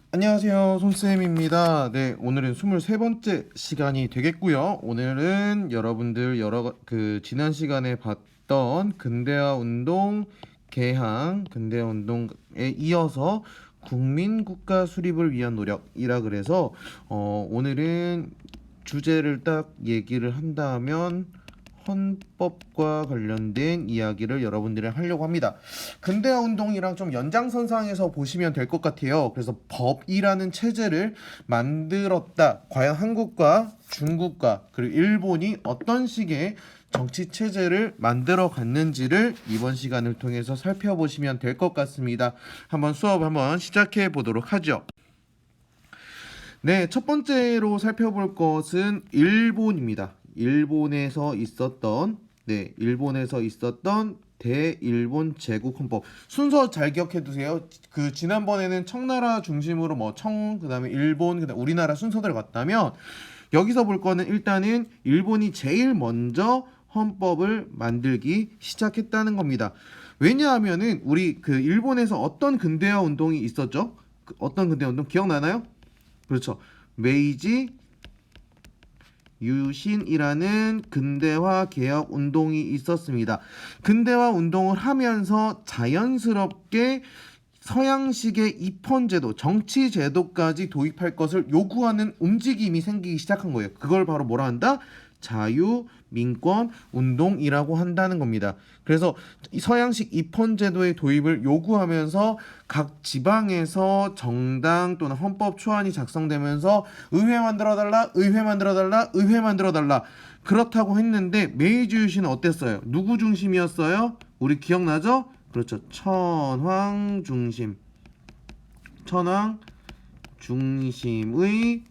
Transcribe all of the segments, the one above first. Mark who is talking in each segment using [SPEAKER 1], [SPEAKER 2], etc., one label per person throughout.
[SPEAKER 1] 안녕하세요, 손쌤입니다. 네, 오늘은 23번째 시간이 되겠고요. 오늘은 여러분들 지난 시간에 봤던 근대화 운동, 개항, 근대화 운동에 이어서 국민 국가 수립을 위한 노력이라 그래서 오늘은 주제를 딱 얘기를 한다면 헌법과 관련된 이야기를 여러분들이랑 하려고 합니다. 근대화 운동이랑 좀 연장선상에서 보시면 될 것 같아요. 그래서 법이라는 체제를 만들었다. 과연 한국과 중국과 그리고 일본이 어떤 식의 정치 체제를 만들어 갔는지를 이번 시간을 통해서 살펴보시면 될 것 같습니다. 수업 한번 시작해 보도록 하죠. 네, 첫 번째로 살펴볼 것은 일본입니다. 일본에서 있었던 대일본 제국헌법. 순서 잘 기억해 두세요. 그 지난번에는 청나라 중심으로 그다음에 일본, 그다음에 우리나라 순서대로 갔다면 여기서 볼 거는 일단은 일본이 제일 먼저 헌법을 만들기 시작했다는 겁니다. 왜냐하면은 우리 그 일본에서 어떤 근대화 운동이 있었죠? 어떤 근대화 운동 기억나나요? 그렇죠. 메이지 유신이라는 근대화 개혁 운동이 있었습니다. 근대화 운동을 하면서 자연스럽게 서양식의 입헌제도, 정치제도까지 도입할 것을 요구하는 움직임이 생기기 시작한 거예요. 그걸 바로 뭐라 한다? 자유민권 운동이라고 한다는 겁니다. 그래서 서양식 입헌제도의 도입을 요구하면서 각 지방에서 정당 또는 헌법 초안이 작성되면서 의회 만들어달라, 의회 만들어달라, 의회 만들어달라 그렇다고 했는데 메이지 유신은 어땠어요? 누구 중심이었어요? 우리 기억나죠? 그렇죠. 천황 중심의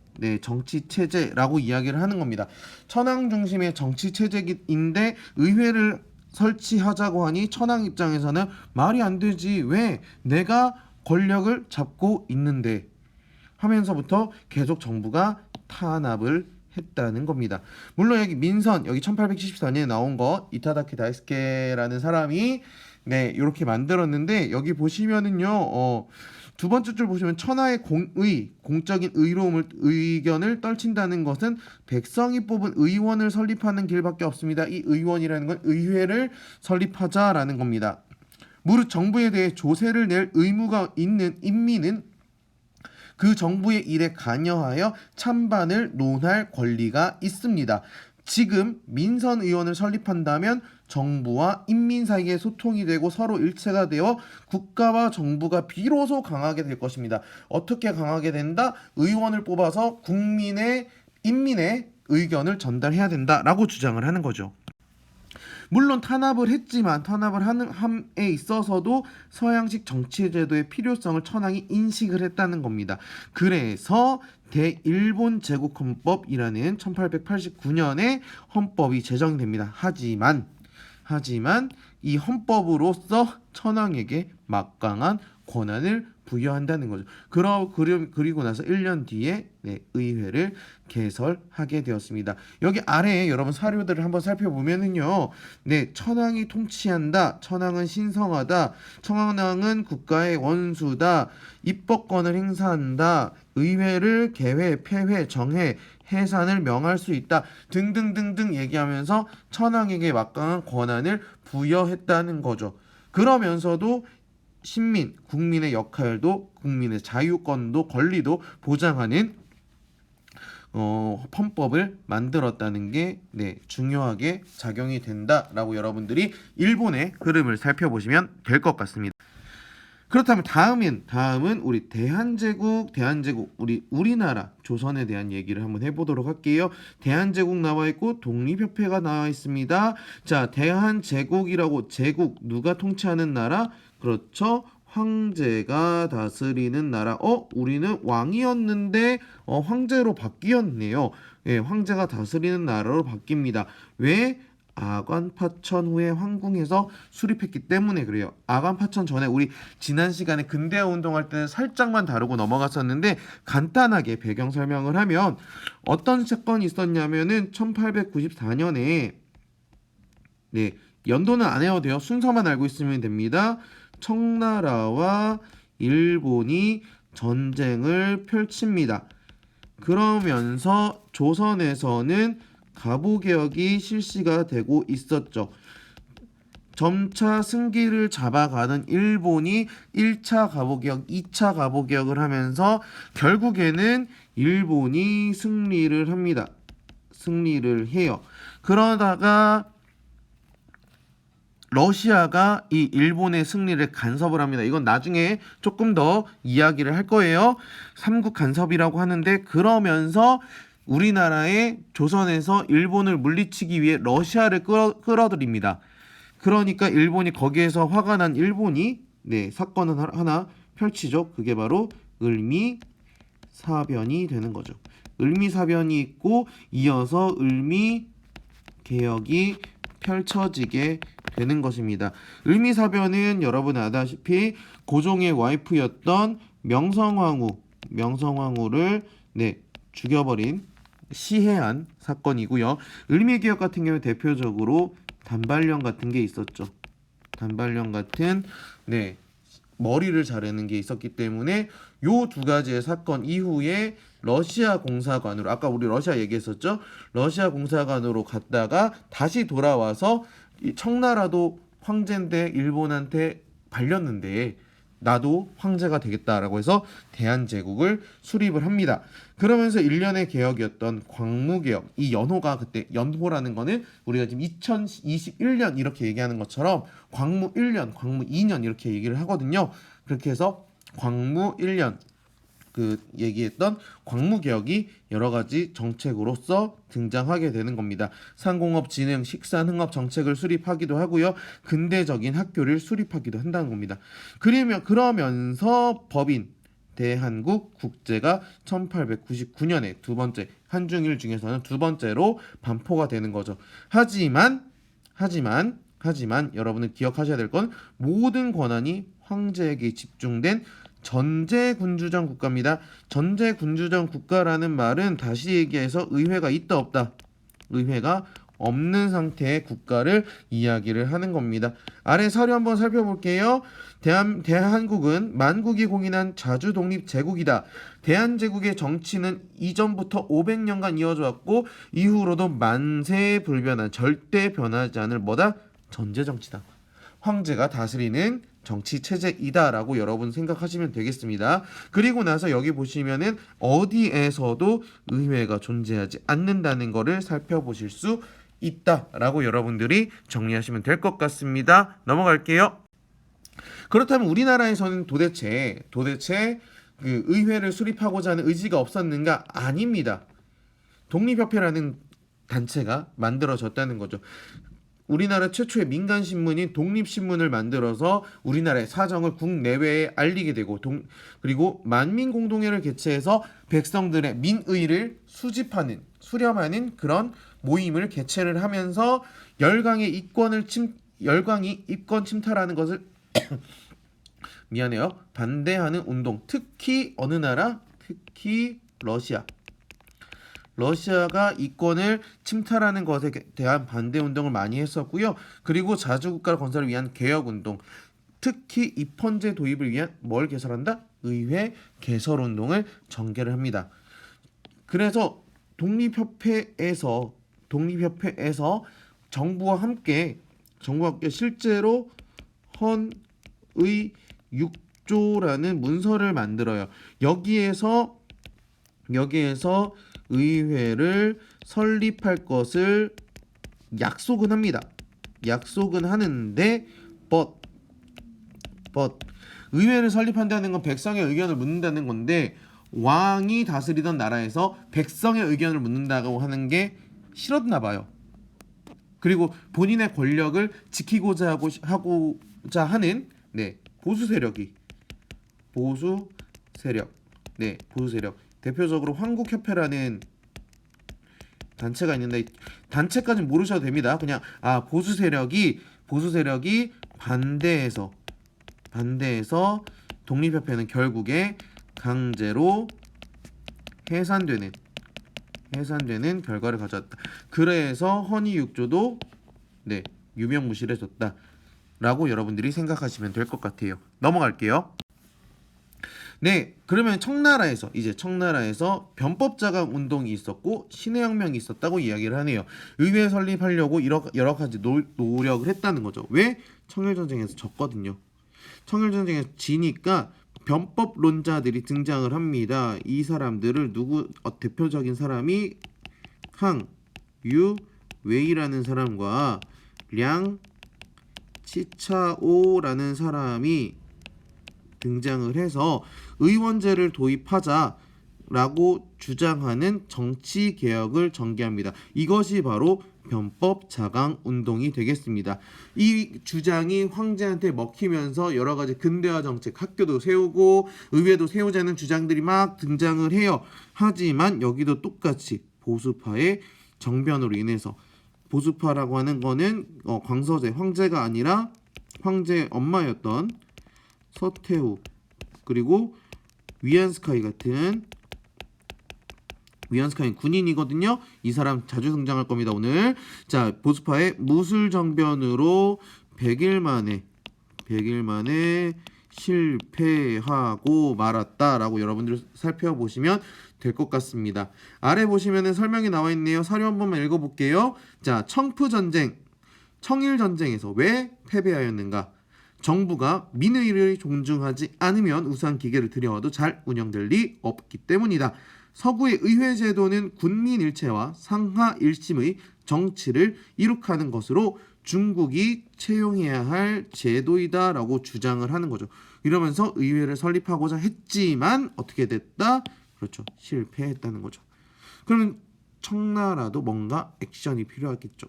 [SPEAKER 1] 정치 체제라고 이야기를 하는 겁니다. 천황 중심의 정치 체제인데 의회를 설치하자고 하니 천황 입장에서는 말이 안 되지. 왜? 내가 권력을 잡고 있는데 하면서부터 계속 정부가 탄압을 했다는 겁니다. 물론 여기 민선 여기 1874년에 나온 거 이타다케 다이스케라는 사람이 이렇게 만들었는데 여기 보시면은요. 두 번째 줄 보시면 천하의 공적인 의견을 떨친다는 것은 백성이 뽑은 의원을 설립하는 길밖에 없습니다. 이 의원이라는 건 의회를 설립하자라는 겁니다. 무릇 정부에 대해 조세를 낼 의무가 있는 인민은 그 정부의 일에 관여하여 찬반을 논할 권리가 있습니다. 지금 민선 의원을 설립한다면 정부와 인민 사이에 소통이 되고 서로 일체가 되어 국가와 정부가 비로소 강하게 될 것입니다. 어떻게 강하게 된다? 의원을 뽑아서 인민의 의견을 전달해야 된다라고 주장을 하는 거죠. 물론 탄압을 했지만 탄압을 하는 함에 있어서도 서양식 정치제도의 필요성을 천황이 인식을 했다는 겁니다. 그래서 대일본 제국헌법이라는 1889년에 헌법이 제정됩니다. 하지만 이 헌법으로서 천황에게 막강한 권한을 부여한다는 거죠. 그리고 나서 1년 뒤에 의회를 개설하게 되었습니다. 여기 아래에 여러분 사료들을 한번 살펴보면은요. 천황이 통치한다. 천황은 신성하다. 천황은 국가의 원수다. 입법권을 행사한다. 의회를 개회, 폐회, 정회, 해산을 명할 수 있다. 등등등등 얘기하면서 천황에게 막강한 권한을 부여했다는 거죠. 그러면서도 국민의 역할도, 국민의 자유권도, 권리도 보장하는 헌법을 만들었다는 게 중요하게 작용이 된다라고 여러분들이 일본의 흐름을 살펴보시면 될 것 같습니다. 그렇다면 다음은 우리 대한제국 우리나라 조선에 대한 얘기를 한번 해보도록 할게요. 대한제국 나와 있고 독립협회가 나와 있습니다. 자, 대한제국이라고 제국 누가 통치하는 나라? 그렇죠. 황제가 다스리는 나라. 우리는 왕이었는데 황제로 바뀌었네요. 예, 황제가 다스리는 나라로 바뀝니다. 왜? 아관파천 후에 황궁에서 수립했기 때문에 그래요. 아관파천 전에 우리 지난 시간에 근대화 운동할 때는 살짝만 다루고 넘어갔었는데 간단하게 배경 설명을 하면 어떤 사건이 있었냐면은 1894년에 연도는 안 해도 돼요. 순서만 알고 있으면 됩니다. 청나라와 일본이 전쟁을 펼칩니다. 그러면서 조선에서는 갑오개혁이 실시가 되고 있었죠. 점차 승기를 잡아가는 일본이 1차 갑오개혁, 2차 갑오개혁을 하면서 결국에는 일본이 승리를 합니다. 승리를 해요. 그러다가 러시아가 이 일본의 승리를 간섭을 합니다. 이건 나중에 조금 더 이야기를 할 거예요. 삼국 간섭이라고 하는데, 그러면서 우리나라의 조선에서 일본을 물리치기 위해 러시아를 끌어들입니다. 그러니까 일본이 거기에서 화가 난 일본이 사건을 하나 펼치죠. 그게 바로 을미사변이 되는 거죠. 을미사변이 있고 이어서 을미개혁이 펼쳐지게 되는 것입니다. 을미사변은 여러분 아다시피 고종의 와이프였던 명성황후를 죽여버린 시해한 사건이고요. 을미개혁 같은 경우 대표적으로 단발령 같은 게 있었죠. 단발령 같은 머리를 자르는 게 있었기 때문에 요 두 가지의 사건 이후에 러시아 공사관으로, 아까 우리 러시아 얘기했었죠. 러시아 공사관으로 갔다가 다시 돌아와서 이 청나라도 황제인데 일본한테 발렸는데 나도 황제가 되겠다라고 해서 대한제국을 수립을 합니다. 그러면서 일련의 개혁이었던 광무개혁, 이 연호가, 그때 연호라는 거는 우리가 지금 2021년 이렇게 얘기하는 것처럼 광무 1년, 광무 2년 이렇게 얘기를 하거든요. 그렇게 해서 광무 1년, 그 얘기했던 광무개혁이 여러 가지 정책으로서 등장하게 되는 겁니다. 상공업 진흥, 식산흥업 정책을 수립하기도 하고요. 근대적인 학교를 수립하기도 한다는 겁니다. 그러면서 법인 대한국 국제가 1899년에 두 번째, 한중일 중에서는 두 번째로 반포가 되는 거죠. 하지만 여러분은 기억하셔야 될 건 모든 권한이 황제에게 집중된 전제군주정 국가입니다. 전제군주정 국가라는 말은 다시 얘기해서 의회가 있다 없다, 의회가 없는 상태의 국가를 이야기를 하는 겁니다. 아래 사료 한번 살펴볼게요. 대한국은 만국이 공인한 자주 독립 제국이다. 대한제국의 정치는 이전부터 500년간 이어져 왔고 이후로도 만세불변한, 절대 변하지 않을 뭐다? 전제정치다. 황제가 다스리는 정치 체제이다라고 여러분 생각하시면 되겠습니다. 그리고 나서 여기 보시면은 어디에서도 의회가 존재하지 않는다는 것을 살펴보실 수 있다라고 여러분들이 정리하시면 될 것 같습니다. 넘어갈게요. 그렇다면 우리나라에서는 도대체 그 의회를 수립하고자 하는 의지가 없었는가? 아닙니다. 독립협회라는 단체가 만들어졌다는 거죠. 우리나라 최초의 민간 신문인 독립신문을 만들어서 우리나라의 사정을 국내외에 알리게 되고, 그리고 만민공동회를 개최해서 백성들의 민의를 수렴하는 그런 모임을 개최를 하면서 열강이 입권 침탈하는 것을 반대하는 운동, 특히 어느 나라? 특히 러시아가 이권을 침탈하는 것에 대한 반대 운동을 많이 했었고요. 그리고 자주국가 건설을 위한 개혁 운동, 특히 입헌제 도입을 위한 뭘 개설한다? 의회 개설 운동을 전개를 합니다. 그래서 독립협회에서 정부와 함께 실제로 헌의 6조라는 문서를 만들어요. 여기에서 의회를 설립할 것을 약속은 합니다. 약속은 하는데 but 의회를 설립한다는 건 백성의 의견을 묻는다는 건데, 왕이 다스리던 나라에서 백성의 의견을 묻는다고 하는 게 싫었나 봐요. 그리고 본인의 권력을 지키고자 하고자 하는 보수 세력, 대표적으로 한국협회라는 단체가 있는데, 단체까지는 모르셔도 됩니다. 그냥 보수 세력이 반대해서 독립협회는 결국에 강제로 해산되는 결과를 가져왔다. 그래서 헌의 6조도 유명무실해졌다라고 여러분들이 생각하시면 될 것 같아요. 넘어갈게요. 네, 그러면 청나라에서 변법자강 운동이 있었고 신해혁명이 있었다고 이야기를 하네요. 의회 설립하려고 여러 가지 노력을 했다는 거죠. 왜? 청일전쟁에서 졌거든요. 청일전쟁에서 지니까 변법론자들이 등장을 합니다. 이 사람들을 대표적인 사람이 항유웨이라는 사람과 량 치차오라는 사람이 등장을 해서 의원제를 도입하자라고 주장하는 정치 개혁을 전개합니다. 이것이 바로 변법 자강 운동이 되겠습니다. 이 주장이 황제한테 먹히면서 여러 가지 근대화 정책, 학교도 세우고 의회도 세우자는 주장들이 막 등장을 해요. 하지만 여기도 똑같이 보수파의 정변으로 인해서, 보수파라고 하는 거는 광서제, 황제가 아니라 황제 엄마였던 서태후, 그리고 위안스카이 군인이거든요. 이 사람 자주 등장할 겁니다, 오늘. 자, 보수파의 무술정변으로 100일 만에 실패하고 말았다라고 여러분들 살펴보시면 될 것 같습니다. 아래 보시면은 설명이 나와 있네요. 사료 한 번만 읽어볼게요. 자, 청일전쟁에서 왜 패배하였는가? 정부가 민의를 존중하지 않으면 우수한 기계를 들여와도 잘 운영될 리 없기 때문이다. 서구의 의회 제도는 군민 일체와 상하 일심의 정치를 이룩하는 것으로 중국이 채용해야 할 제도이다라고 주장을 하는 거죠. 이러면서 의회를 설립하고자 했지만 어떻게 됐다? 그렇죠. 실패했다는 거죠. 그러면 청나라도 뭔가 액션이 필요하겠죠.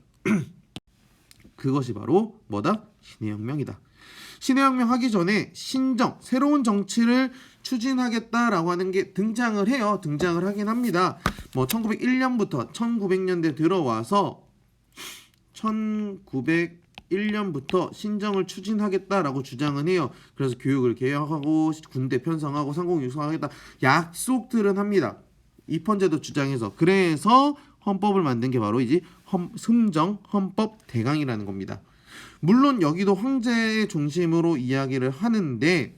[SPEAKER 1] 그것이 바로 뭐다? 신해혁명이다. 신해혁명 하기 전에 새로운 정치를 추진하겠다라고 하는 게 등장을 하긴 합니다. 1901년부터 1900년대 들어와서 1901년부터 신정을 추진하겠다라고 주장을 해요. 그래서 교육을 개혁하고 군대 편성하고 상공 육성하겠다 약속들은 합니다. 입헌제도 주장해서. 그래서 헌법을 만든 게 바로 이제 승정 헌법 대강이라는 겁니다. 물론 여기도 황제 중심으로 이야기를 하는데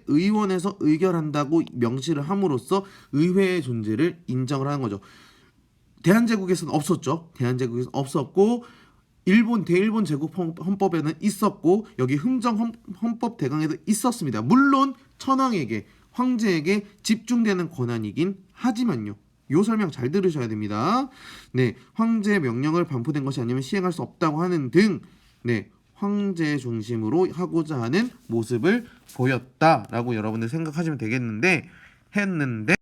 [SPEAKER 1] 의원에서 의결한다고 명시를 함으로써 의회의 존재를 인정을 하는 거죠. 대한제국에서는 없었죠. 대한제국에서는 없었고 대일본 제국 헌법에는 있었고 여기 흥정 헌법 대강에도 있었습니다. 물론 천황에게, 황제에게 집중되는 권한이긴 하지만요. 요 설명 잘 들으셔야 됩니다. 네, 황제의 명령을 반포된 것이 아니면 시행할 수 없다고 하는 등, 네, 황제 중심으로 하고자 하는 모습을 보였다라고 여러분들 생각하시면 되겠는데, 했는데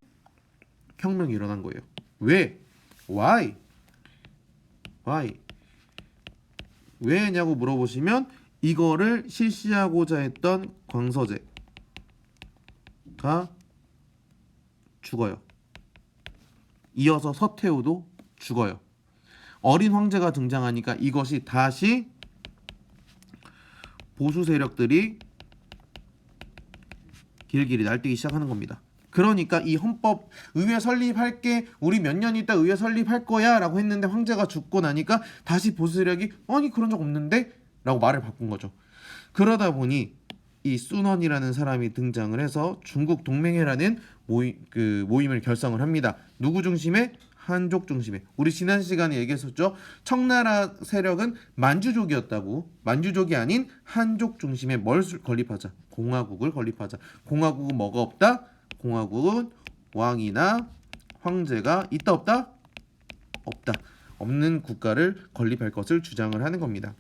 [SPEAKER 1] 혁명이 일어난 거예요. 왜? Why? 왜냐고 물어보시면 이거를 실시하고자 했던 광서제가 죽어요. 이어서 서태후도 죽어요. 어린 황제가 등장하니까 이것이 다시 보수 세력들이 길길이 날뛰기 시작하는 겁니다. 그러니까 이 헌법 의회 설립할게, 우리 몇 년 있다 의회 설립할 거야 라고 했는데 황제가 죽고 나니까 다시 보수 세력이 아니 그런 적 없는데? 라고 말을 바꾼 거죠. 그러다 보니 이 순원이라는 사람이 등장을 해서 중국 동맹회라는 모임을 결성을 합니다. 누구 중심에? 한족 중심에. 우리 지난 시간에 얘기했었죠. 청나라 세력은 만주족이었다고. 만주족이 아닌 한족 중심에 뭘 건립하자? 공화국을 건립하자. 공화국은 뭐가 없다? 공화국은 왕이나 황제가 있다 없다? 없다. 없는 국가를 건립할 것을 주장을 하는 겁니다.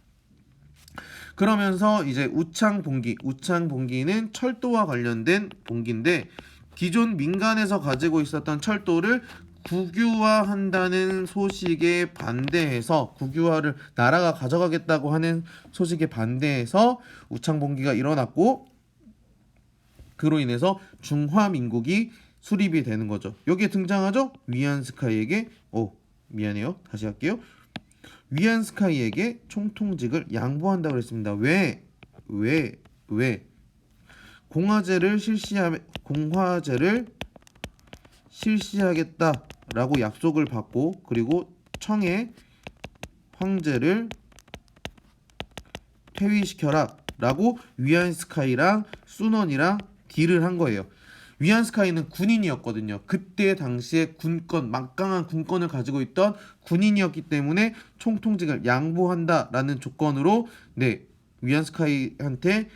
[SPEAKER 1] 그러면서 이제 우창봉기는 철도와 관련된 봉기인데 기존 민간에서 가지고 있었던 철도를 국유화한다는 소식에 반대해서, 국유화를 나라가 가져가겠다고 하는 소식에 반대해서 우창봉기가 일어났고, 그로 인해서 중화민국이 수립이 되는 거죠. 여기에 등장하죠. 위안스카이에게 다시 할게요. 위안스카이에게 총통직을 양보한다고 했습니다. 왜? 공화제를 실시하겠다라고 약속을 받고, 그리고 청에 황제를 퇴위시켜라 라고 위안스카이랑 순원이랑 딜을 한 거예요. 위안스카이는 군인이었거든요. 그때 당시에 군권, 막강한 군권을 가지고 있던 군인이었기 때문에 총통직을 양보한다라는 조건으로 위안스카이한테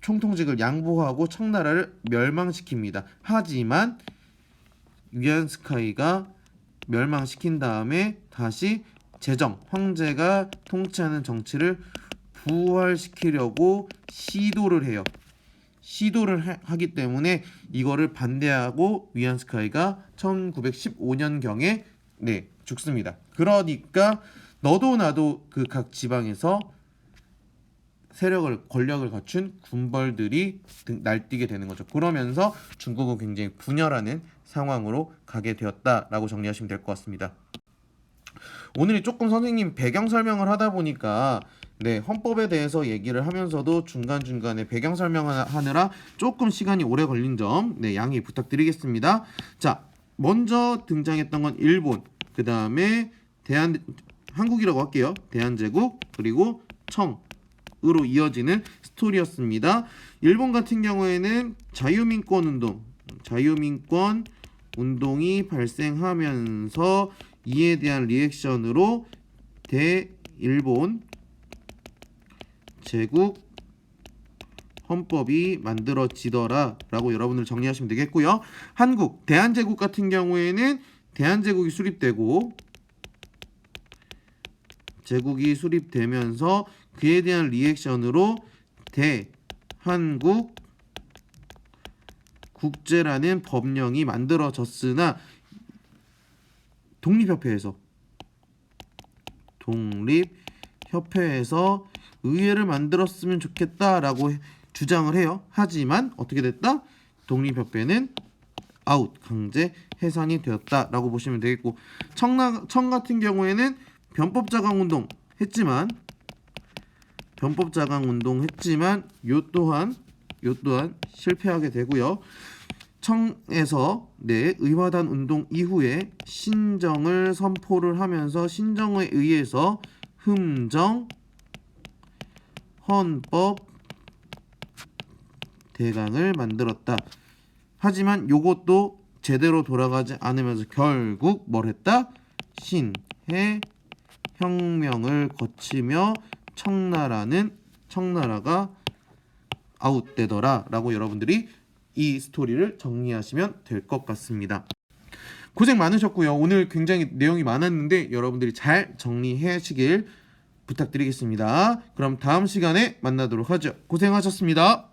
[SPEAKER 1] 총통직을 양보하고 청나라를 멸망시킵니다. 하지만 위안스카이가 멸망시킨 다음에 다시 황제가 통치하는 정치를 부활시키려고 시도를 해요. 하기 때문에 이거를 반대하고 위안스카이가 1915년경에 죽습니다. 그러니까 너도 나도 그 각 지방에서 권력을 갖춘 군벌들이 날뛰게 되는 거죠. 그러면서 중국은 굉장히 분열하는 상황으로 가게 되었다라고 정리하시면 될 것 같습니다. 오늘이 조금 선생님 배경 설명을 하다 보니까 헌법에 대해서 얘기를 하면서도 중간중간에 배경 설명하느라 조금 시간이 오래 걸린 점 양해 부탁드리겠습니다. 자, 먼저 등장했던 건 일본, 그 다음에 한국이라고 할게요. 대한제국, 그리고 청으로 이어지는 스토리였습니다. 일본 같은 경우에는 자유민권 운동이 발생하면서 이에 대한 리액션으로 대일본 제국 헌법이 만들어지더라 라고 여러분들 정리하시면 되겠고요. 한국, 대한제국 같은 경우에는 대한제국이 수립되면서 그에 대한 리액션으로 대한국 국제라는 법령이 만들어졌으나 독립협회에서 의회를 만들었으면 좋겠다라고 주장을 해요. 하지만 어떻게 됐다? 독립협회는 강제 해산이 되었다라고 보시면 되겠고, 청 같은 경우에는 변법자강 운동 했지만 요 또한 실패하게 되고요. 청에서 의화단 운동 이후에 신정을 선포를 하면서 신정에 의해서 흠정 헌법 대강을 만들었다. 하지만 요것도 제대로 돌아가지 않으면서 결국 뭘 했다? 신해 혁명을 거치며 청나라가 아웃되더라 라고 여러분들이 이 스토리를 정리하시면 될 것 같습니다. 고생 많으셨고요. 오늘 굉장히 내용이 많았는데 여러분들이 잘 정리하시길 부탁드리겠습니다. 그럼 다음 시간에 만나도록 하죠. 고생하셨습니다.